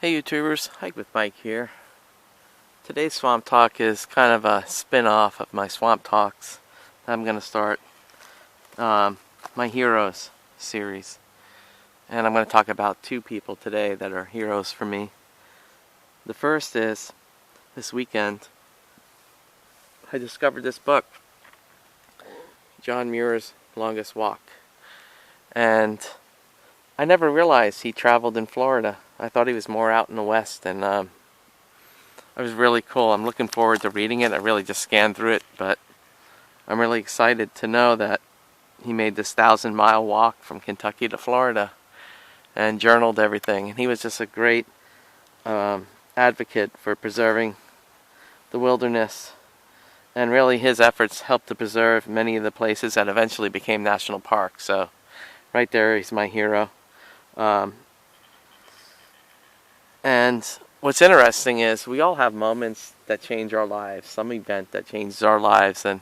Hey YouTubers, Hike with Mike here. Today's Swamp Talk is kind of a spin-off of my Swamp Talks. I'm going to start my Heroes series. And I'm going to talk about two people today that are heroes for me. The first is, this weekend, I discovered this book, John Muir's Longest Walk. And I never realized he traveled in Florida. I thought he was more out in the West, and it was really cool. I'm looking forward to reading it. I really just scanned through it, but I'm really excited to know that he made this 1,000-mile walk from Kentucky to Florida and journaled everything. And he was just a great advocate for preserving the wilderness. And really his efforts helped to preserve many of the places that eventually became national parks. So right there, he's my hero. And what's interesting is we all have moments that change our lives, some event that changes our lives. And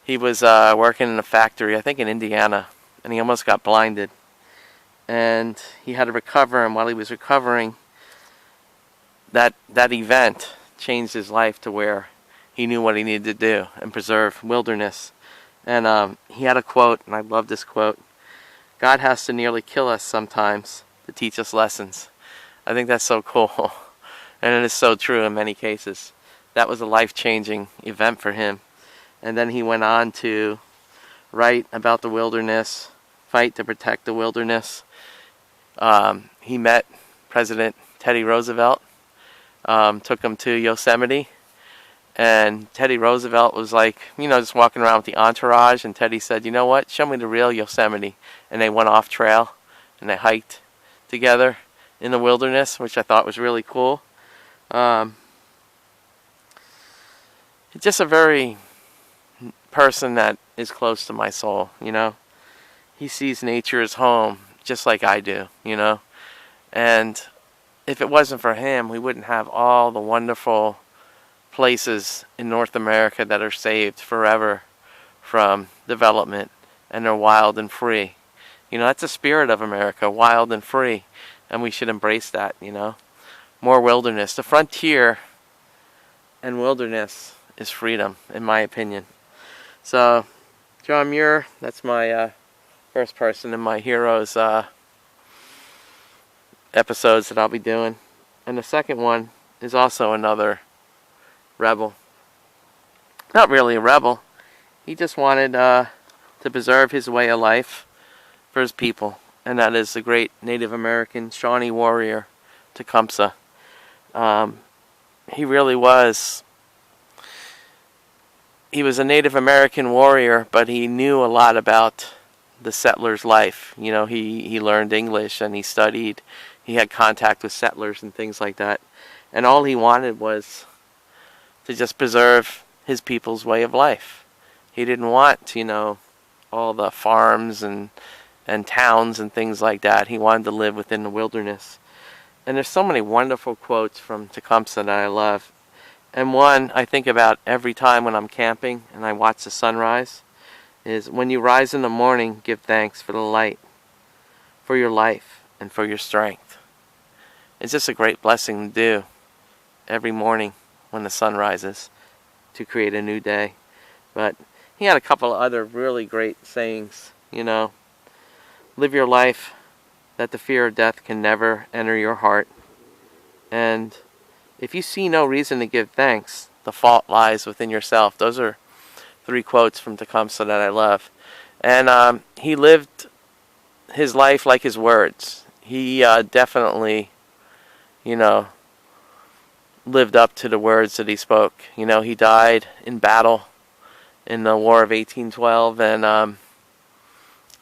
he was working in a factory, I think in Indiana, and he almost got blinded. And he had to recover, and while he was recovering, that event changed his life to where he knew what he needed to do and preserve wilderness. And he had a quote, and I love this quote: "God has to nearly kill us sometimes to teach us lessons." I think that's so cool. And it is so true in many cases. That was a life-changing event for him. And then he went on to write about the wilderness, fight to protect the wilderness. He met President Teddy Roosevelt, took him to Yosemite. And Teddy Roosevelt was like, just walking around with the entourage. And Teddy said, "You know what? Show me the real Yosemite." And they went off trail and they hiked together in the wilderness, which I thought was really cool. Just a very person that is close to my soul, He sees nature as home, just like I do, And if it wasn't for him, we wouldn't have all the wonderful places in North America that are saved forever from development, and they're wild and free. That's the spirit of America, wild and free. And we should embrace that, More wilderness. The frontier and wilderness is freedom, in my opinion. So, John Muir, that's my first person in my heroes episodes that I'll be doing. And the second one is also another rebel. Not really a rebel. He just wanted to preserve his way of life for his people. And that is the great Native American Shawnee warrior, Tecumseh. He really was. He was a Native American warrior, but he knew a lot about the settler's life. He learned English and he studied. He had contact with settlers and things like that. And all he wanted was to just preserve his people's way of life. He didn't want, all the farms and towns and things like that. He wanted to live within the wilderness. And there's so many wonderful quotes from Tecumseh that I love. And one I think about every time when I'm camping and I watch the sunrise is, "When you rise in the morning, give thanks for the light, for your life, and for your strength." It's just a great blessing to do every morning when the sun rises to create a new day. But he had a couple of other really great sayings, "Live your life that the fear of death can never enter your heart. And if you see no reason to give thanks, the fault lies within yourself." Those are three quotes from Tecumseh that I love. And he lived his life like his words. He definitely, lived up to the words that he spoke. He died in battle in the War of 1812, and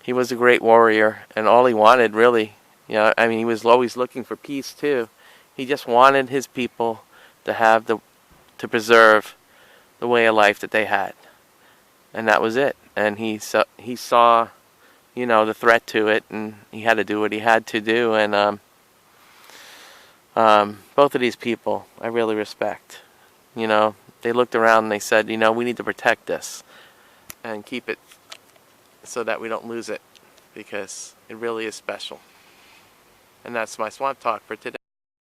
he was a great warrior, and all he wanted, really, he was always looking for peace too. He just wanted his people to have to preserve the way of life that they had, and that was it. And he saw, the threat to it, and he had to do what he had to do. And both of these people I really respect. They looked around and they said, we need to protect this and keep it so that we don't lose it, because it really is special. And that's my Swamp Talk for today.